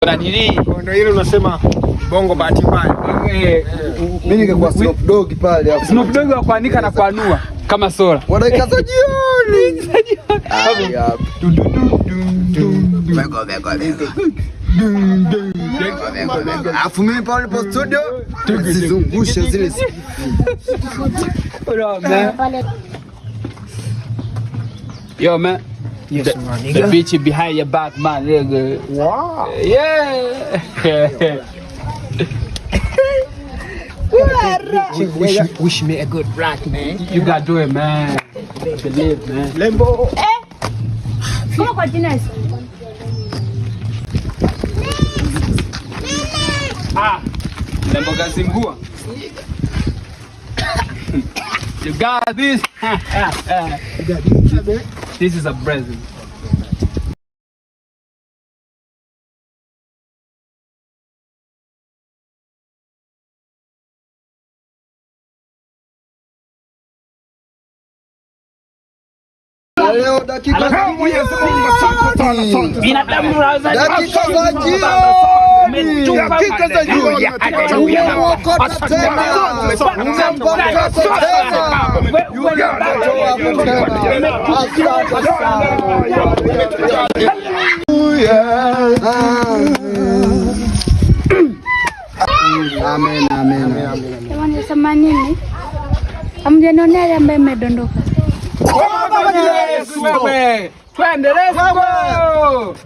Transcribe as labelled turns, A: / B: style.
A: Na nini?
B: Ndio ile unasema bongo bahati mbaya.
C: Mimi ningekuwa Snoop Dogg pale hapo.
A: Snoop Dogg wa kuanika na kuanua kama sola.
C: Wanaika za jioni. Afu mimi pale po studio zizungushe zile.
A: Yo man.
B: Yes, man.
A: The bitch behind your back, man. Nigga.
B: Wow.
A: Yeah.
B: Wish me a good luck, man.
A: You gotta do it, man. Believe, man.
B: Lembo.
D: ¿Cómo continúas?
A: Lembo Gazimbua. You got this. This is a present.
C: Leo dakika za
A: Binadamu unaweza
C: dakika za jioni. Dakika za jioni. Umemwokota tena. Umempata tena. Amen, amen.
D: Jamani, sema nini? Hamjanionea yale ambaye imedondoka.
A: Twende, let's go.